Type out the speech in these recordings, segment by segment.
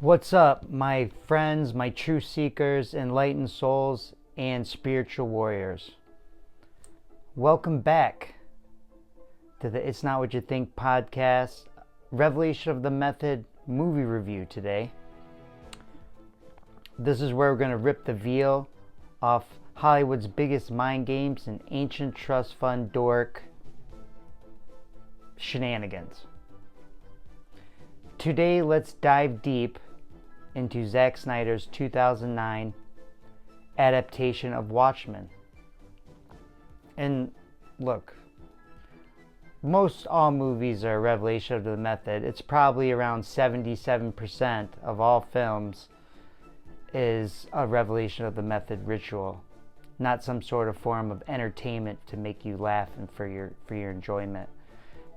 What's up, my friends, my true seekers, enlightened souls, and spiritual warriors? Welcome back to the It's Not What You Think podcast, Revelation of the Method movie review today. This is where we're going to rip the veil off Hollywood's biggest mind games and ancient trust fund dork shenanigans. Today, let's dive deep into Zack Snyder's 2009 adaptation of Watchmen. And look, most all movies are a revelation of the method. It's probably around 77% of all films is a revelation of the method ritual, not some sort of form of entertainment to make you laugh and for your enjoyment.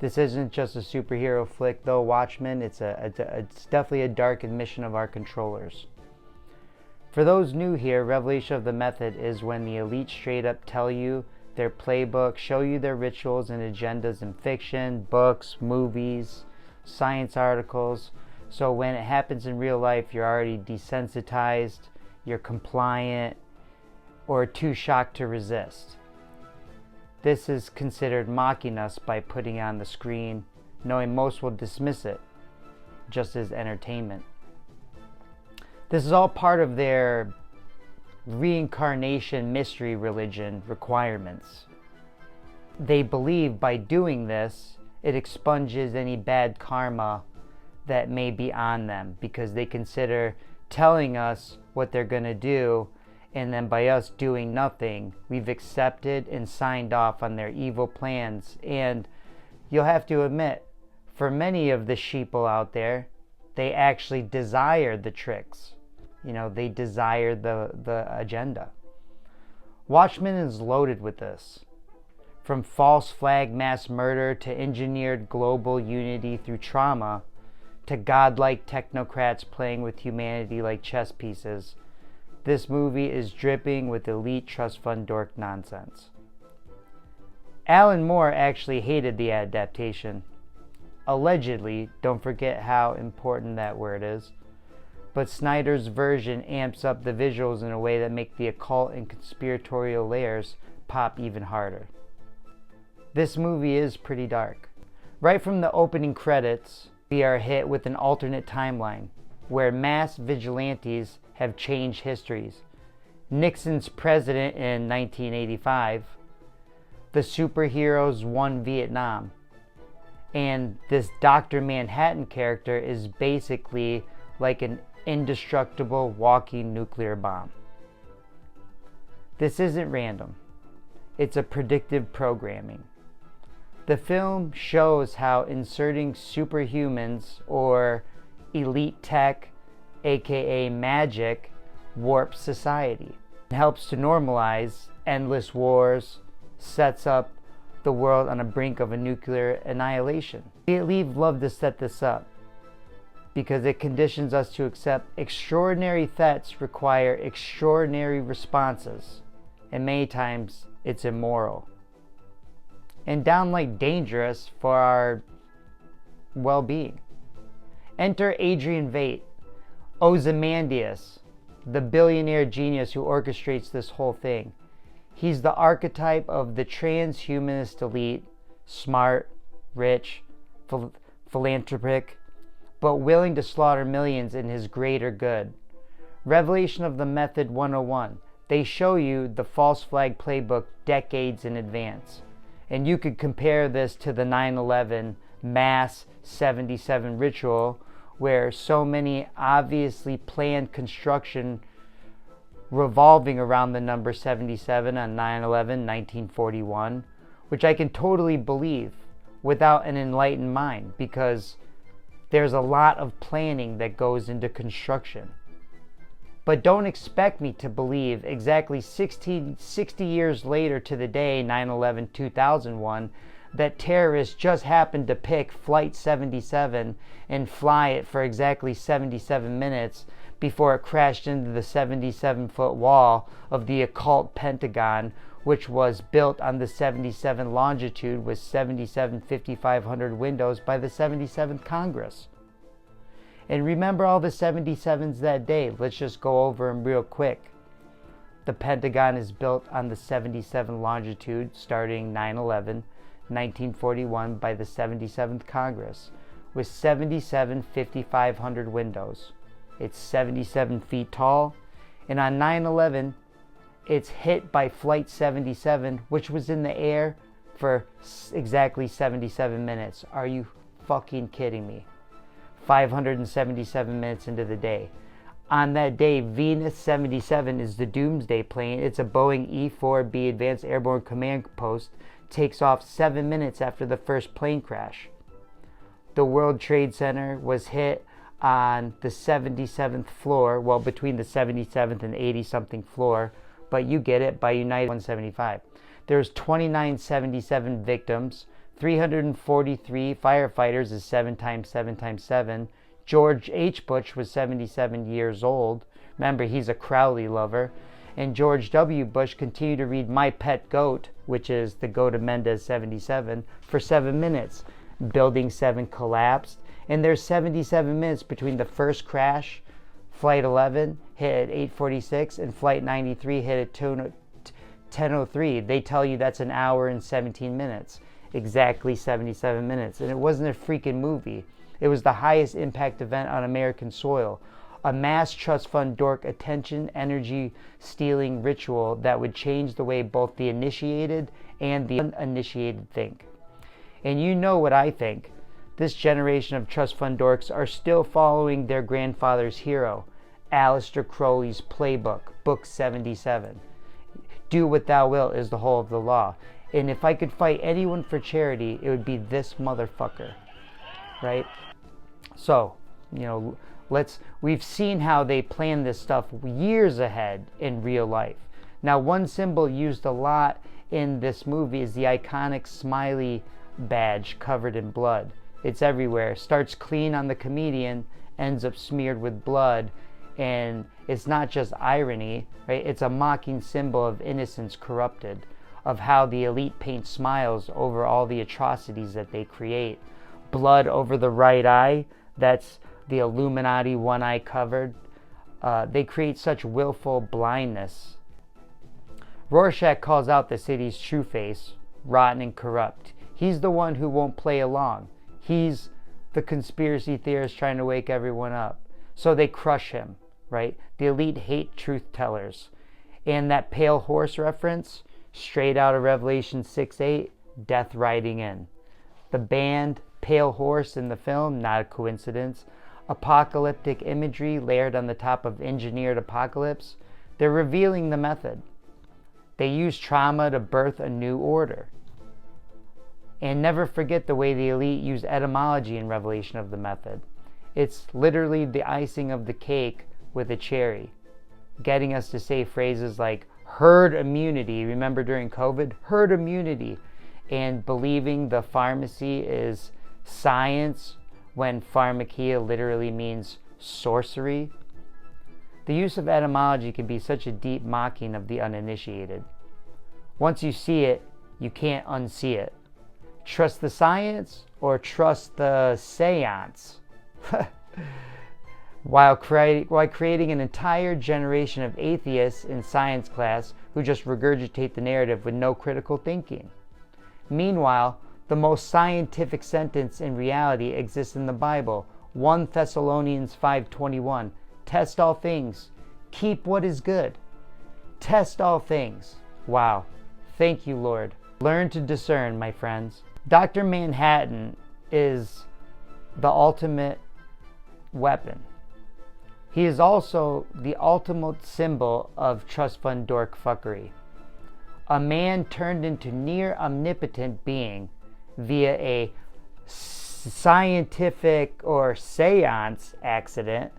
This isn't just a superhero flick, though. Watchmen, it's definitely a dark admission of our controllers. For those new here, revelation of the method is when the elite straight up tell you their playbook, show you their rituals and agendas in fiction, books, movies, science articles. So when it happens in real life, you're already desensitized, you're compliant, or too shocked to resist. This is considered mocking us by putting it on the screen, knowing most will dismiss it just as entertainment. This is all part of their reincarnation mystery religion requirements. They believe by doing this, it expunges any bad karma that may be on them, because they consider telling us what they're going to do, and then by us doing nothing, we've accepted and signed off on their evil plans. And you'll have to admit, for many of the sheeple out there, they actually desire the tricks. They desire the agenda. Watchmen is loaded with this. From false flag mass murder to engineered global unity through trauma, to godlike technocrats playing with humanity like chess pieces, this movie is dripping with elite trust fund dork nonsense. Alan Moore actually hated the adaptation. Allegedly, don't forget how important that word is. But Snyder's version amps up the visuals in a way that make the occult and conspiratorial layers pop even harder. This movie is pretty dark. Right from the opening credits, we are hit with an alternate timeline where mass vigilantes have changed histories. Nixon's president in 1985. The superheroes won Vietnam. And this Dr. Manhattan character is basically like an indestructible walking nuclear bomb. This isn't random. It's a predictive programming. The film shows how inserting superhumans or elite tech, aka magic, warps society. It helps to normalize endless wars, sets up the world on a brink of a nuclear annihilation. The elite love to set this up because it conditions us to accept extraordinary threats require extraordinary responses, and many times it's immoral and downright dangerous for our well-being. Enter Adrian Veidt, Ozymandias, the billionaire genius who orchestrates this whole thing. He's the archetype of the transhumanist elite, smart, rich, philanthropic, but willing to slaughter millions in his greater good. Revelation of the Method 101. They show you the false flag playbook decades in advance. And you could compare this to the 9/11 mass 77 ritual, where so many obviously planned construction revolving around the number 77 on 9/11, 1941, which I can totally believe without an enlightened mind, because there's a lot of planning that goes into construction. But don't expect me to believe exactly 60 years later to the day, 9/11/2001, that terrorists just happened to pick Flight 77 and fly it for exactly 77 minutes before it crashed into the 77-foot wall of the Occult Pentagon, which was built on the 77 longitude with 77 5,500 windows by the 77th Congress. And remember all the 77s that day. Let's just go over them real quick. The Pentagon is built on the 77 longitude starting 9/11, 1941 by the 77th Congress with 77 5,500 windows. It's 77 feet tall. And on 9/11, it's hit by Flight 77, which was in the air for exactly 77 minutes. Are you fucking kidding me? 577 minutes into the day. On that day, Venus 77 is the doomsday plane. It's a Boeing E-4B Advanced Airborne Command Post. Takes off 7 minutes after the first plane crash. The World Trade Center was hit on the 77th floor, well, between the 77th and 80-something floor, but you get it, by United 175. There's 2977 victims, 343 firefighters is 7 times 7 times 7. George H. Bush was 77 years old. Remember, he's a Crowley lover. And George W. Bush continued to read My Pet Goat, which is the Goat of Mendez 77, for 7 minutes. Building 7 collapsed. And there's 77 minutes between the first crash, Flight 11 hit at 8:46, and Flight 93 hit at 10:03. They tell you that's an hour and 17 minutes. Exactly 77 minutes. And it wasn't a freaking movie. It was the highest impact event on American soil. A mass trust fund dork attention energy stealing ritual that would change the way both the initiated and the uninitiated think. And you know what I think. This generation of trust fund dorks are still following their grandfather's hero, Aleister Crowley's playbook, Book 77. Do what thou wilt is the whole of the law. And if I could fight anyone for charity, it would be this motherfucker, right? So, we've seen how they plan this stuff years ahead in real life. Now, one symbol used a lot in this movie is the iconic smiley badge covered in blood. It's everywhere. Starts clean on the comedian, ends up smeared with blood, and it's not just irony, right? It's a mocking symbol of innocence corrupted, of how the elite paint smiles over all the atrocities that they create. Blood over the right eye, that's the Illuminati one eye covered. They create such willful blindness. Rorschach calls out the city's true face, rotten and corrupt. He's the one who won't play along. He's the conspiracy theorist trying to wake everyone up. So they crush him, right? The elite hate truth tellers. And that pale horse reference, straight out of Revelation 6:8, death riding in. The band Pale Horse in the film, not a coincidence. Apocalyptic imagery layered on the top of engineered apocalypse. They're revealing the method. They use trauma to birth a new order. And never forget the way the elite use etymology in revelation of the method. It's literally the icing of the cake with a cherry, getting us to say phrases like herd immunity. Remember during COVID? Herd immunity. And believing the pharmacy is science when pharmakia literally means sorcery. The use of etymology can be such a deep mocking of the uninitiated. Once you see it, you can't unsee it. Trust the science or trust the seance? While creating an entire generation of atheists in science class who just regurgitate the narrative with no critical thinking. Meanwhile, the most scientific sentence in reality exists in the Bible. 1 Thessalonians 5:21. Test all things. Keep what is good. Test all things. Wow. Thank you, Lord. Learn to discern, my friends. Dr. Manhattan is the ultimate weapon. He is also the ultimate symbol of trust fund dork fuckery. A man turned into near omnipotent being via a scientific or seance accident,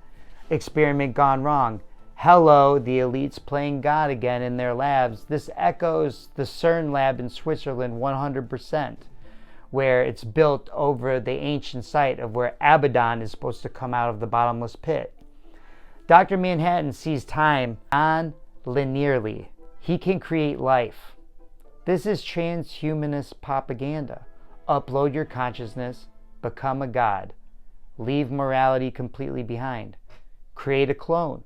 experiment gone wrong. Hello, the elites playing God again in their labs. This echoes the CERN lab in Switzerland 100%, where it's built over the ancient site of where Abaddon is supposed to come out of the bottomless pit. Dr. Manhattan sees time non-linearly. He can create life. This is transhumanist propaganda. Upload your consciousness, become a god. leave morality completely behind. Create a clone.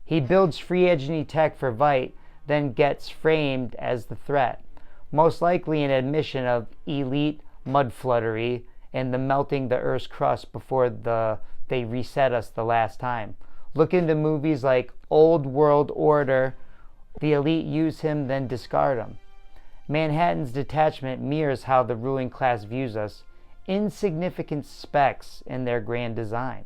He builds free-agent tech for Veidt, then gets framed as the threat. Most likely an admission of elite mudfluttery and the melting the Earth's crust before they reset us the last time. Look into movies like Old World Order. The elite use him, then discard him. Manhattan's detachment mirrors how the ruling class views us, insignificant specks in their grand design.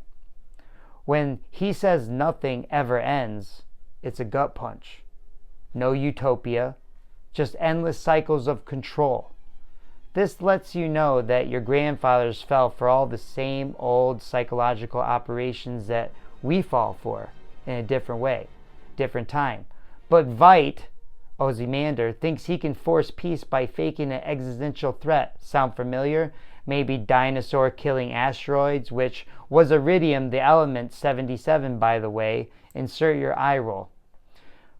When he says nothing ever ends, it's a gut punch. No utopia, just endless cycles of control. This lets you know that your grandfathers fell for all the same old psychological operations that we fall for in a different way, different time. But Veidt, Ozymandias, thinks he can force peace by faking an existential threat. Sound familiar? Maybe dinosaur killing asteroids, which was iridium, the element 77, by the way. Insert your eye roll.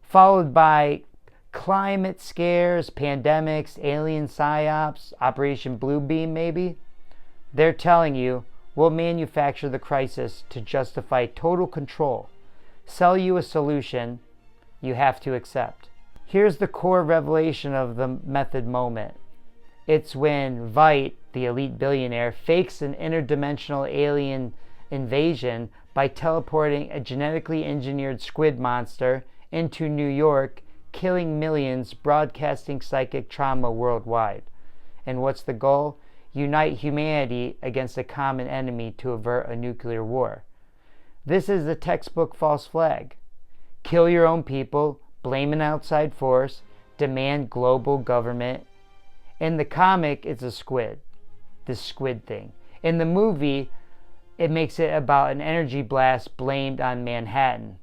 Followed by climate scares, pandemics, alien psyops, Operation Bluebeam maybe. They're telling you, we'll manufacture the crisis to justify total control. Sell you a solution you have to accept. Here's the core revelation of the method moment. It's when Veidt, the elite billionaire, fakes an interdimensional alien invasion by teleporting a genetically engineered squid monster into New York, killing millions, broadcasting psychic trauma worldwide. And what's the goal? Unite humanity against a common enemy to avert a nuclear war. This is the textbook false flag. Kill your own people, blame an outside force, demand global government. In the comic, it's a squid. This squid thing. In the movie, it makes it about an energy blast blamed on Manhattan.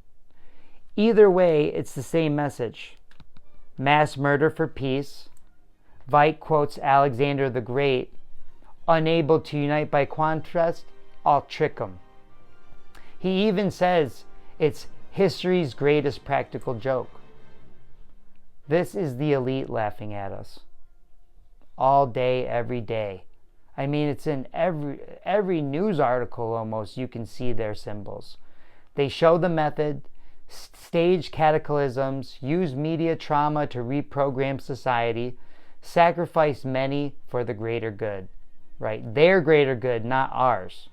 Either way, it's the same message. Mass murder for peace. Veidt quotes Alexander the Great. Unable to unite by contrast, I'll trick them. He even says it's history's greatest practical joke. This is the elite laughing at us. All day, every day. I mean, it's in every news article almost, you can see their symbols. They show the method, stage cataclysms, use media trauma to reprogram society, sacrifice many for the greater good. Right? Their greater good, not ours.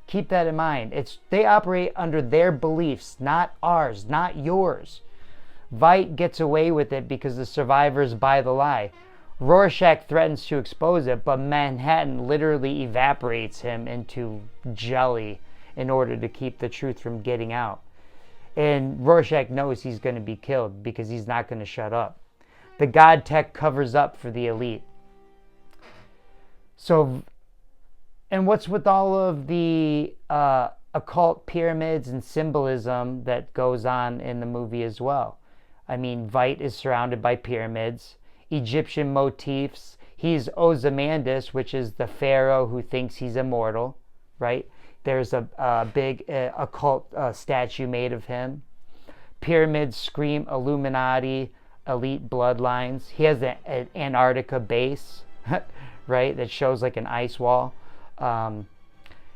Keep that in mind. They operate under their beliefs, not ours, not yours. Veidt gets away with it because the survivors buy the lie. Rorschach threatens to expose it, but Manhattan literally evaporates him into jelly in order to keep the truth from getting out. And Rorschach knows he's going to be killed because he's not going to shut up. The God tech covers up for the elite. So, and what's with all of the occult pyramids and symbolism that goes on in the movie as well? I mean, Veidt is surrounded by pyramids, Egyptian motifs. He's Ozymandias, which is the pharaoh who thinks he's immortal, right? There's a big occult statue made of him. Pyramids scream Illuminati, elite bloodlines. He has an Antarctica base, right, that shows like an ice wall.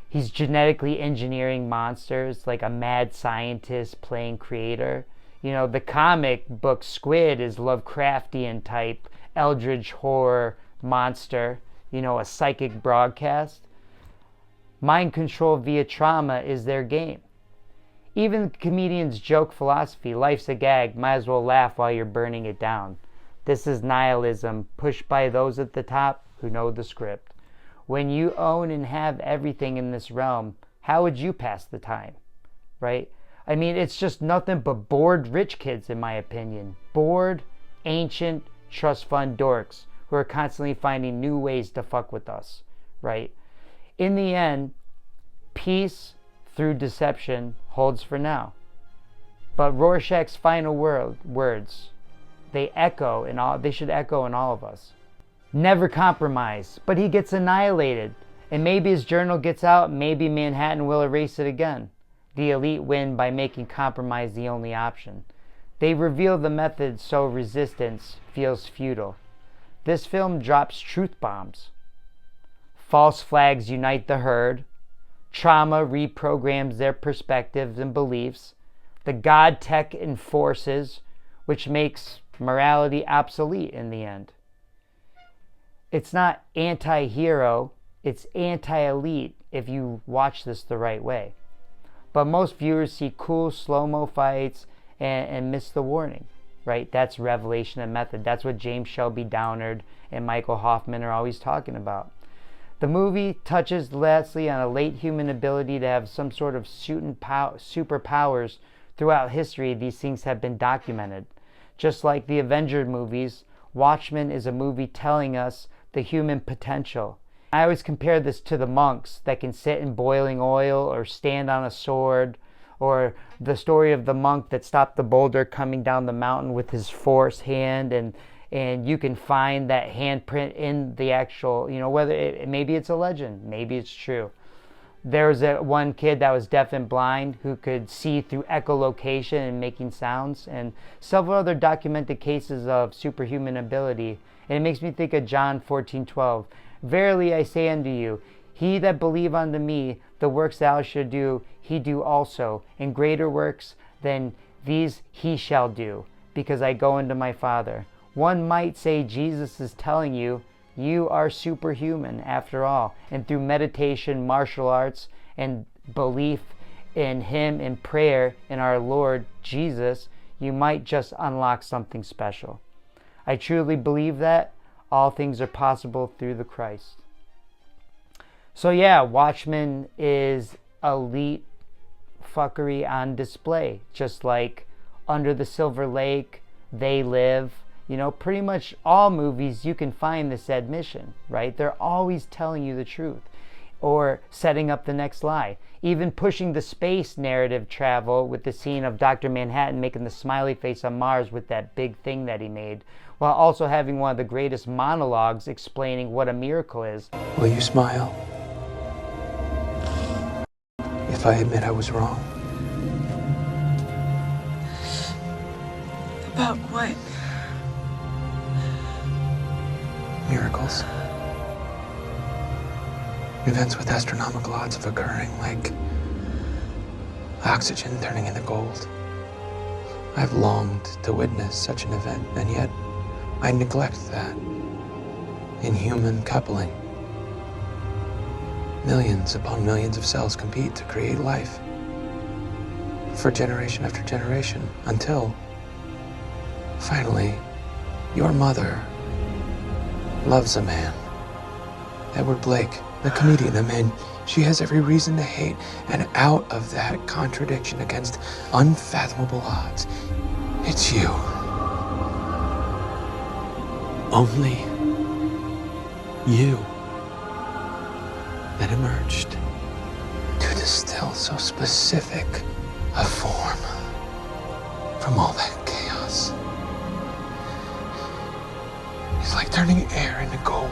He's genetically engineering monsters, like a mad scientist playing creator. You know, the comic book Squid is Lovecraftian type, eldritch horror monster, you know, a psychic broadcast. Mind control via trauma is their game. Even comedians joke philosophy, life's a gag, might as well laugh while you're burning it down. This is nihilism, pushed by those at the top who know the script. When you own and have everything in this realm, how would you pass the time, right? I mean, it's just nothing but bored rich kids, in my opinion. Bored, ancient, trust fund dorks who are constantly finding new ways to fuck with us, right? In the end, peace through deception holds for now. But Rorschach's final words, they should echo in all of us. Never compromise, but he gets annihilated. And maybe his journal gets out, maybe Manhattan will erase it again. The elite win by making compromise the only option. They reveal the method so resistance feels futile. This film drops truth bombs. False flags unite the herd. Trauma reprograms their perspectives and beliefs. The God tech enforces, which makes morality obsolete in the end. It's not anti-hero, it's anti-elite if you watch this the right way. But most viewers see cool slow-mo fights and miss the warning, right? That's revelation and method. That's what James Shelby Downard and Michael Hoffman are always talking about. The movie touches lastly on a late human ability to have some sort of superpowers. Throughout history, these things have been documented. Just like the Avenger movies, Watchmen is a movie telling us the human potential. I always compare this to the monks that can sit in boiling oil or stand on a sword, or the story of the monk that stopped the boulder coming down the mountain with his force hand, and you can find that handprint in the actual, maybe it's a legend, maybe it's true. There was one kid that was deaf and blind who could see through echolocation and making sounds, and several other documented cases of superhuman ability. And it makes me think of John 14:12. Verily I say unto you, he that believe unto me, the works that I shall do, he do also, and greater works than these he shall do, because I go unto my Father. One might say Jesus is telling you, you are superhuman after all, and through meditation, martial arts, and belief in him and prayer in our Lord Jesus, you might just unlock something special. I truly believe that all things are possible through the Christ. So yeah, Watchmen is elite fuckery on display, just like Under the Silver Lake, They Live. Pretty much all movies you can find this admission, right? They're always telling you the truth or setting up the next lie. Even pushing the space narrative travel with the scene of Dr. Manhattan making the smiley face on Mars with that big thing that he made, while also having one of the greatest monologues explaining what a miracle is. Will you smile if I admit I was wrong? About what? Miracles. Events with astronomical odds of occurring, like oxygen turning into gold. I've longed to witness such an event, and yet I neglect that. Inhuman coupling. Millions upon millions of cells compete to create life for generation after generation, until finally your mother loves a man, Edward Blake, the comedian, a man she has every reason to hate, and out of that contradiction against unfathomable odds, it's you. Only you that emerged to distill so specific a form from all that chaos. It's like turning air into gold.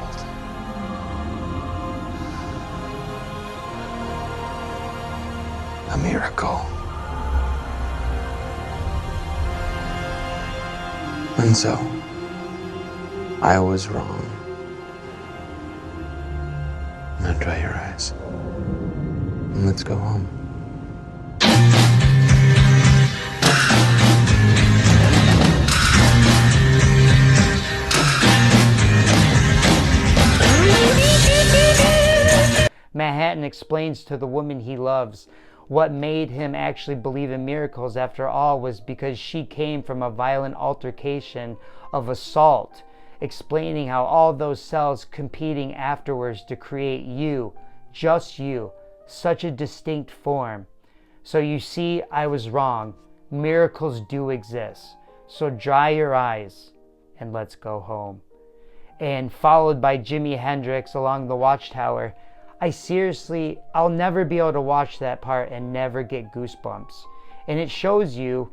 A miracle. And so, I was wrong. Now dry your eyes. And let's go home. Manhattan explains to the woman he loves what made him actually believe in miracles after all was because she came from a violent altercation of assault, explaining how all those cells competing afterwards to create you, just you, such a distinct form. So you see, I was wrong. Miracles do exist. So dry your eyes and let's go home. And followed by Jimi Hendrix along the Watchtower. I'll never be able to watch that part and never get goosebumps. And it shows you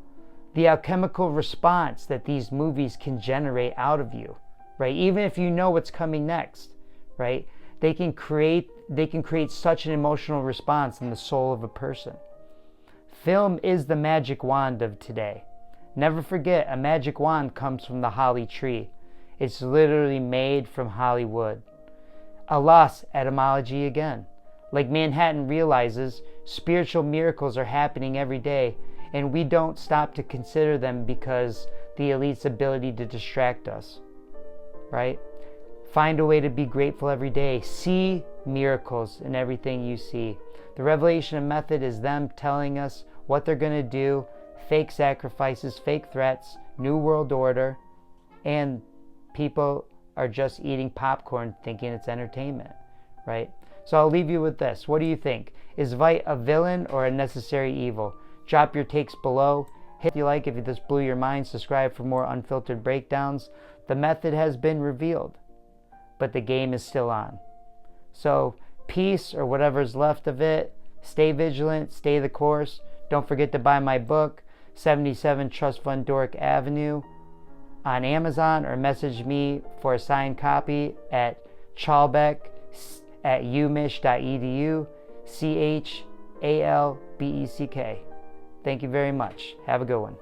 the alchemical response that these movies can generate out of you, right? Even if you know what's coming next, right? They can create such an emotional response in the soul of a person. Film is the magic wand of today. Never forget, a magic wand comes from the holly tree. It's literally made from Hollywood. A lost etymology again. Like Manhattan realizes, spiritual miracles are happening every day, and we don't stop to consider them because the elite's ability to distract us, right? Find a way to be grateful every day. See miracles in everything you see. The revelation of method is them telling us what they're going to do, fake sacrifices, fake threats, new world order, and people are just eating popcorn thinking it's entertainment, right? So I'll leave you with this. What do you think? Is Vite a villain or a necessary evil? Drop your takes below. Hit the like if this blew your mind. Subscribe for more unfiltered breakdowns. The method has been revealed, but the game is still on. So peace, or whatever's left of it. Stay vigilant. Stay the course. Don't forget to buy my book, 77 Trust Fund Doric Avenue, on Amazon, or message me for a signed copy at chalbeck@umich.edu, CHALBECK. Thank you very much. Have a good one.